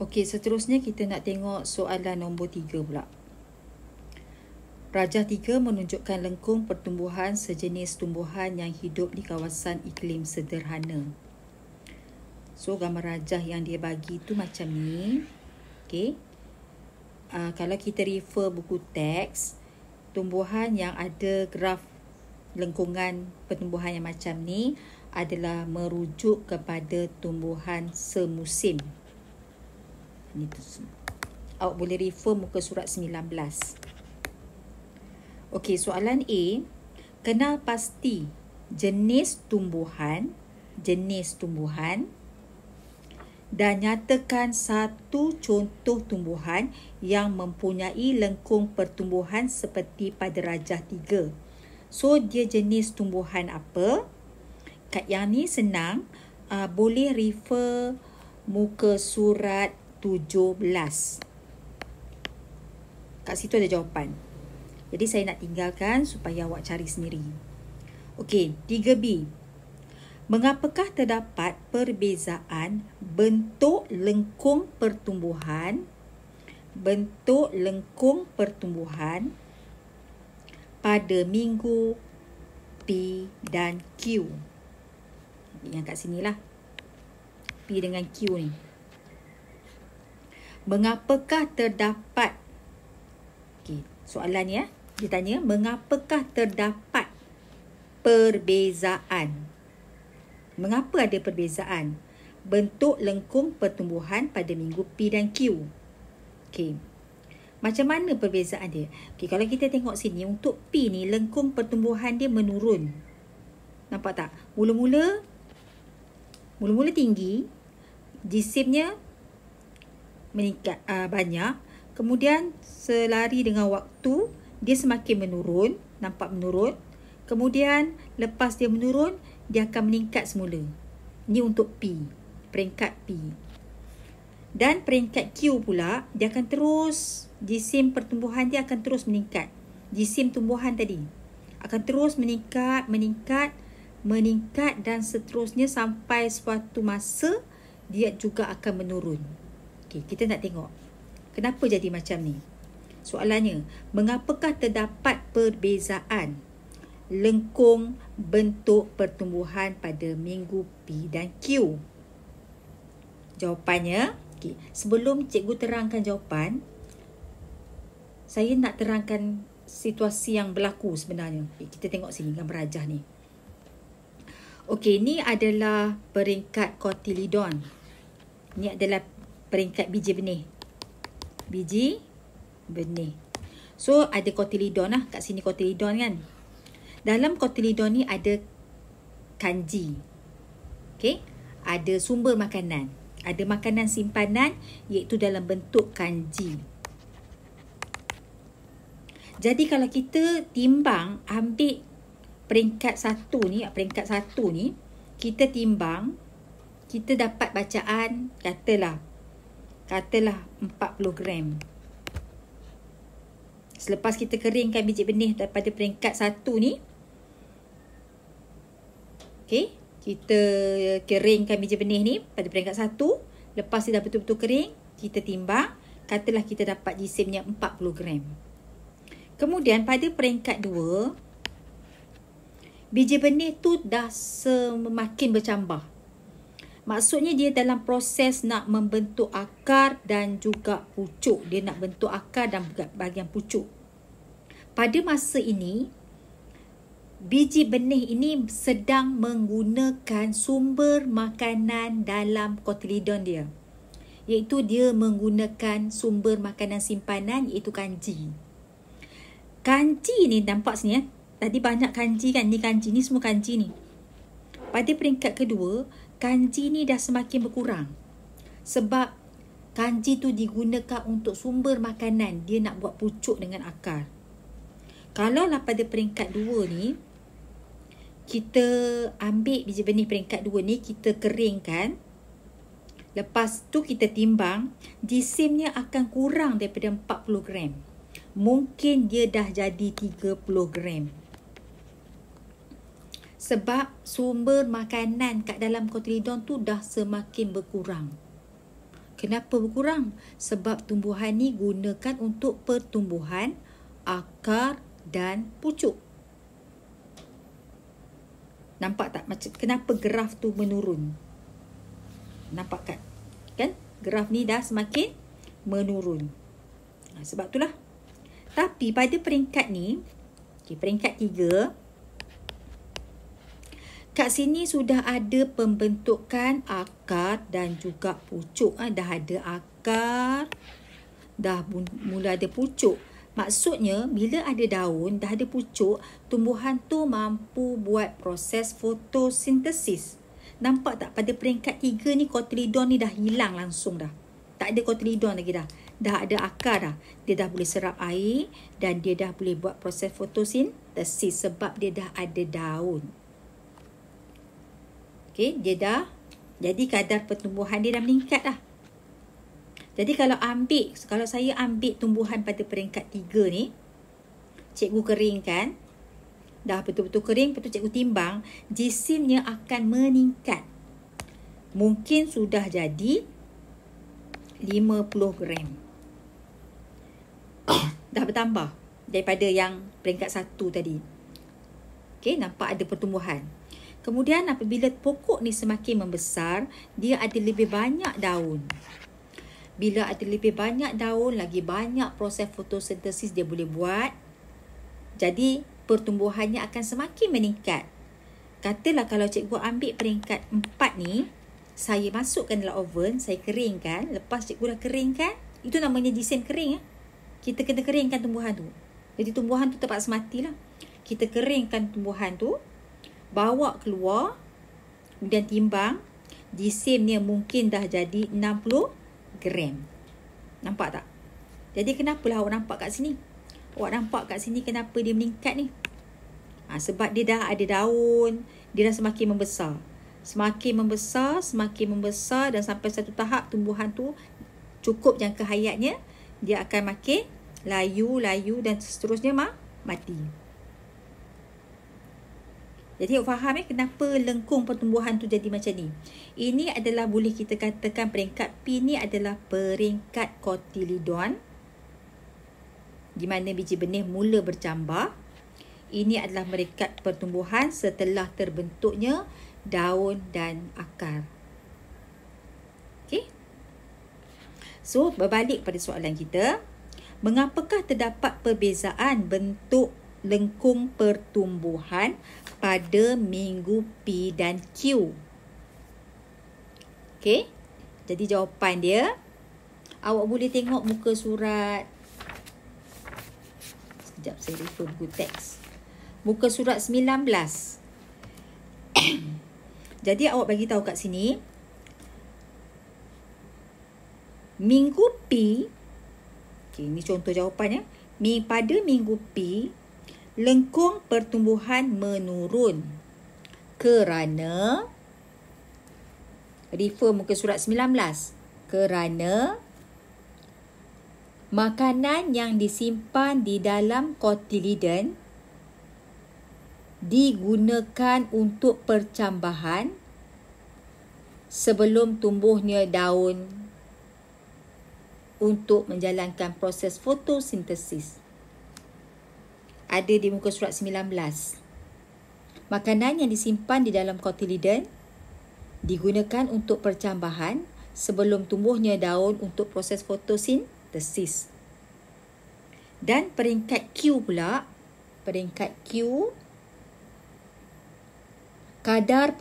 Okey, seterusnya kita nak tengok soalan nombor 3 pula. Rajah 3 menunjukkan lengkung pertumbuhan sejenis tumbuhan yang hidup di kawasan iklim sederhana. So, gambar rajah yang dia bagi tu macam ni. Okey. Kalau kita refer buku teks, tumbuhan yang ada graf lengkungan pertumbuhan yang macam ni adalah merujuk kepada tumbuhan semusim. Ini tu. Awak boleh refer muka surat 19. Okey, soalan A. Kenal pasti jenis tumbuhan dan nyatakan satu contoh tumbuhan yang mempunyai lengkung pertumbuhan seperti pada rajah 3. So, dia jenis tumbuhan apa? Kat yang ni senang. Boleh refer muka surat 17. Kat situ ada jawapan. Jadi saya nak tinggalkan supaya awak cari sendiri. Okey, 3B. Mengapakah terdapat perbezaan bentuk lengkung pertumbuhan pada minggu P dan Q? Yang kat sinilah. P dengan Q ni. Mengapakah terdapat, okey, soalannya dia tanya, mengapakah terdapat perbezaan? Mengapa ada perbezaan bentuk lengkung pertumbuhan pada minggu P dan Q? Okey. Macam mana perbezaan dia? Okey, kalau kita tengok sini, untuk P ni lengkung pertumbuhan dia menurun. Nampak tak? Mula-mula tinggi, jisimnya meningkat banyak, kemudian selari dengan waktu dia semakin menurun, nampak menurun. Kemudian lepas dia menurun, dia akan meningkat semula. Ini untuk P, peringkat P. Dan peringkat Q pula, dia akan terus, jisim pertumbuhan dia akan terus meningkat. Jisim tumbuhan tadi akan terus meningkat dan seterusnya sampai suatu masa dia juga akan menurun. Okey, kita nak tengok kenapa jadi macam ni. Soalannya, mengapakah terdapat perbezaan lengkung bentuk pertumbuhan pada minggu P dan Q? Jawapannya, okay, sebelum cikgu terangkan jawapan, saya nak terangkan situasi yang berlaku sebenarnya. Okay, kita tengok sini gambar rajah ni. Okey, ni adalah peringkat cotyledon. Ni adalah peringkat biji benih. So, ada cotyledon lah. Kat sini cotyledon kan. Dalam cotyledon ni ada kanji. Okey. Ada sumber makanan. Ada makanan simpanan iaitu dalam bentuk kanji. Jadi kalau kita timbang, ambil peringkat 1 ni, kita timbang, kita dapat bacaan katalah 40 gram. Selepas kita keringkan biji benih daripada peringkat 1 ni, okey, kita keringkan biji benih ni pada peringkat 1, lepas dia dah betul-betul kering, kita timbang, katalah kita dapat jisimnya 40 gram. Kemudian pada peringkat 2, biji benih tu dah semakin bercambah. Maksudnya dia dalam proses nak membentuk akar dan juga pucuk. Dia nak bentuk akar dan bahagian pucuk. Pada masa ini, biji benih ini sedang menggunakan sumber makanan dalam cotyledon dia. Iaitu dia menggunakan sumber makanan simpanan iaitu kanji. Kanji ni nampak sini ya. Tadi banyak kanji kan. Ni kanji. Ni semua kanji ni. Pada peringkat kedua, kanji ni dah semakin berkurang. Sebab kanji tu digunakan untuk sumber makanan. Dia nak buat pucuk dengan akar. Kalaulah pada peringkat 2 ni, kita ambil biji benih peringkat 2 ni, kita keringkan. Lepas tu kita timbang, jisimnya akan kurang daripada 40 gram. Mungkin dia dah jadi 30 gram. Sebab sumber makanan kat dalam cotyledon tu dah semakin berkurang. Kenapa berkurang? Sebab tumbuhan ni gunakan untuk pertumbuhan akar dan pucuk. Nampak tak macam kenapa graf tu menurun? Nampak kan? Kan? Graf ni dah semakin menurun. Sebab itulah. Tapi pada peringkat ni, peringkat 3, kat sini sudah ada pembentukan akar dan juga pucuk. Dah ada akar, dah mula ada pucuk. Maksudnya bila ada daun, dah ada pucuk, tumbuhan tu mampu buat proses fotosintesis. Nampak tak pada peringkat 3 ni kotilidon ni dah hilang langsung dah. Tak ada kotilidon lagi dah. Dah ada akar dah. Dia dah boleh serap air dan dia dah boleh buat proses fotosintesis sebab dia dah ada daun. Okey, dia dah, jadi kadar pertumbuhan dia dah meningkat dah. Jadi kalau saya ambil tumbuhan pada peringkat 3 ni, cikgu keringkan, dah betul-betul kering, lepas tu cikgu timbang, jisimnya akan meningkat. Mungkin sudah jadi 50 gram. Dah bertambah daripada yang peringkat 1 tadi. Okey, nampak ada pertumbuhan. Kemudian apabila pokok ni semakin membesar, dia ada lebih banyak daun. Bila ada lebih banyak daun, lagi banyak proses fotosintesis dia boleh buat. Jadi pertumbuhannya akan semakin meningkat. Katalah kalau cikgu ambil peringkat 4 ni, saya masukkan dalam oven, saya keringkan. Lepas cikgu dah keringkan, itu namanya jisim kering. Kita kena keringkan tumbuhan tu. Jadi tumbuhan tu terpaksa matilah. Kita keringkan tumbuhan tu, bawa keluar, kemudian timbang. Jisimnya mungkin dah jadi 60 gram. Nampak tak? Jadi kenapalah awak nampak kat sini? Awak nampak kat sini kenapa dia meningkat ni? Sebab dia dah ada daun, dia dah semakin membesar. Semakin membesar dan sampai satu tahap tumbuhan tu cukup jangka hayatnya, dia akan makin layu dan seterusnya mati. Jadi awak faham kenapa lengkung pertumbuhan tu jadi macam ni? Ini adalah boleh kita katakan peringkat P ni adalah peringkat kotilidon, di mana biji benih mula bercambah. Ini adalah peringkat pertumbuhan setelah terbentuknya daun dan akar. Okey. So, berbalik pada soalan kita. Mengapakah terdapat perbezaan bentuk lengkung pertumbuhan pada minggu P dan Q? Okey. Jadi jawapan dia, awak boleh tengok muka surat. Sekejap saya refer buku teks. Muka surat 19. Jadi awak bagi tahu kat sini, minggu P, okay, ini contoh jawapannya. Pada minggu P, lengkung pertumbuhan menurun kerana, refer muka surat 19, kerana makanan yang disimpan di dalam kotiliden digunakan untuk percambahan sebelum tumbuhnya daun untuk menjalankan proses fotosintesis. Ada di muka surat 19. Makanan yang disimpan di dalam kotiliden digunakan untuk percambahan sebelum tumbuhnya daun untuk proses fotosintesis. Dan peringkat Q pula, peringkat Q, kadar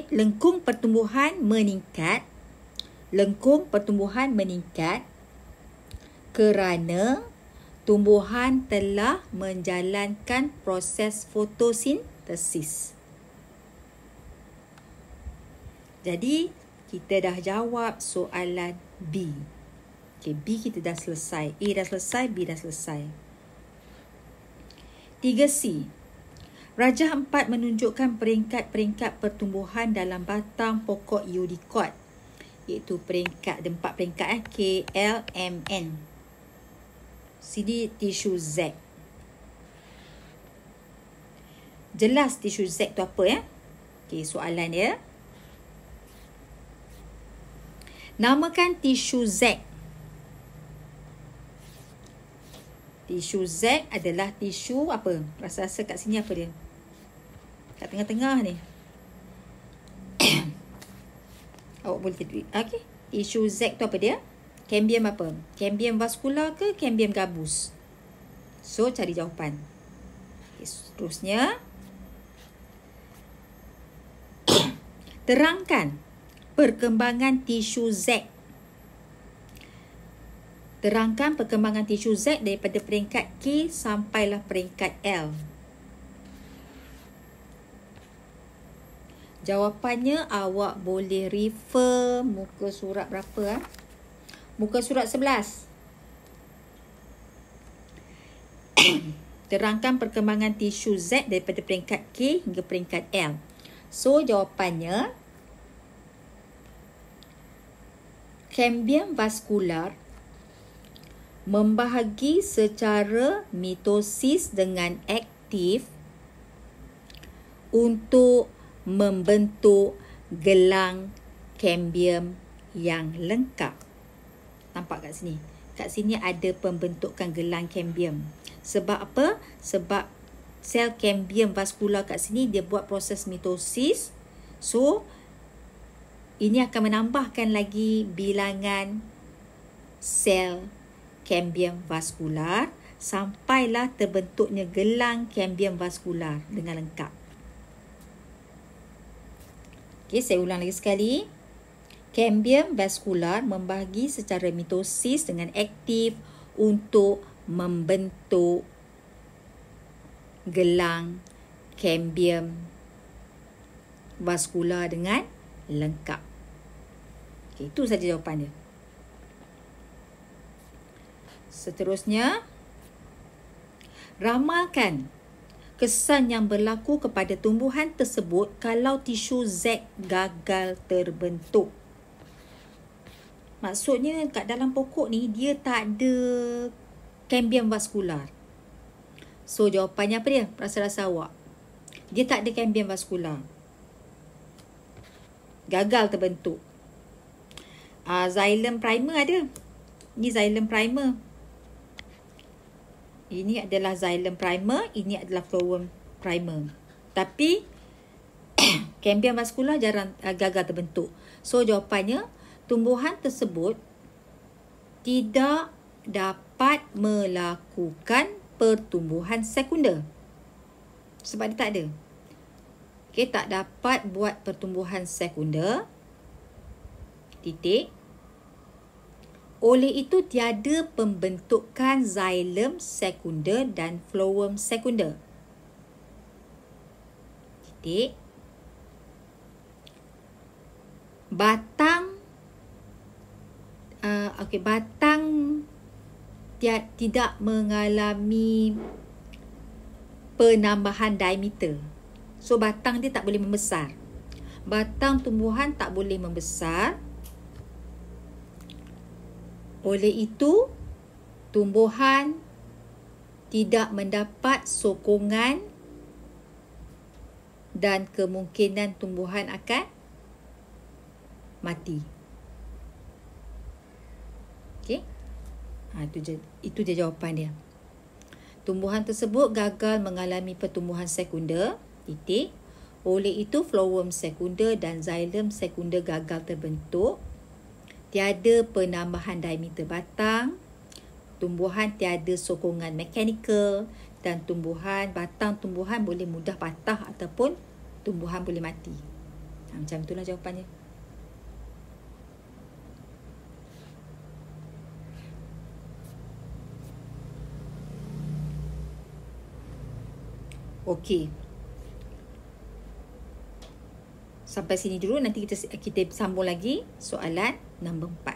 lengkung pertumbuhan meningkat. Lengkung pertumbuhan meningkat kerana tumbuhan telah menjalankan proses fotosintesis. Jadi, kita dah jawab soalan B. Okay, B kita dah selesai. A dah selesai, B dah selesai. 3C. Rajah 4 menunjukkan peringkat-peringkat pertumbuhan dalam batang pokok eudicot, iaitu peringkat 4 peringkat K, L, M, N. Sini tisu Z. Jelas tisu Z tu apa ya? Okey, soalan dia. Namakan tisu Z. Tisu Z adalah tisu apa? Rasa-rasa kat sini apa dia? Kat tengah-tengah ni. Awak boleh tulis. Okey. Tisu Z tu apa dia? Cambium apa? Cambium vascular ke cambium gabus? So, cari jawapan. Okay, seterusnya. Terangkan perkembangan tisu Z. Terangkan perkembangan tisu Z daripada peringkat K sampailah peringkat L. Jawapannya awak boleh refer muka surat berapa? Muka surat 11. Terangkan perkembangan tisu Z daripada peringkat K hingga peringkat L. So, jawapannya cambium vascular membahagi secara mitosis dengan aktif untuk membentuk gelang cambium yang lengkap. Nampak kat sini? Kat sini ada pembentukan gelang cambium. Sebab apa? Sebab sel cambium vascular kat sini dia buat proses mitosis. So, ini akan menambahkan lagi bilangan sel cambium vascular sampailah terbentuknya gelang cambium vascular dengan lengkap. Okey, saya ulang lagi sekali. Cambium vascular membahagi secara mitosis dengan aktif untuk membentuk gelang cambium vascular dengan lengkap. Okay, itu saja jawapan dia. Seterusnya, ramalkan kesan yang berlaku kepada tumbuhan tersebut kalau tisu Z gagal terbentuk. Maksudnya kat dalam pokok ni dia tak ada cambium vascular. So jawapannya apa dia? Rasa-rasa awak. Dia tak ada cambium vascular. Gagal terbentuk. Xylem primer ada. Ini xylem primer. Ini adalah xylem primer, ini adalah phloem primer. Tapi cambium vascular jarang gagal terbentuk. So jawapannya tumbuhan tersebut tidak dapat melakukan pertumbuhan sekunder. Sebab dia tak ada. Okey, tak dapat buat pertumbuhan sekunder. Titik. Oleh itu tiada pembentukan xylem sekunder dan phloem sekunder. Titik. Batang batang tidak mengalami penambahan diameter. So batang dia tak boleh membesar. Batang tumbuhan tak boleh membesar. Oleh itu tumbuhan tidak mendapat sokongan dan kemungkinan tumbuhan akan mati. Okey. Itu je jawapan dia. Tumbuhan tersebut gagal mengalami pertumbuhan sekunder. Titik. Oleh itu phloem sekunder dan xylem sekunder gagal terbentuk. Tiada penambahan diameter batang. Tumbuhan tiada sokongan mekanikal dan batang tumbuhan boleh mudah patah ataupun tumbuhan boleh mati. Macam itulah jawapannya. Okey. Sampai sini dulu, nanti kita sambung lagi soalan nombor 4.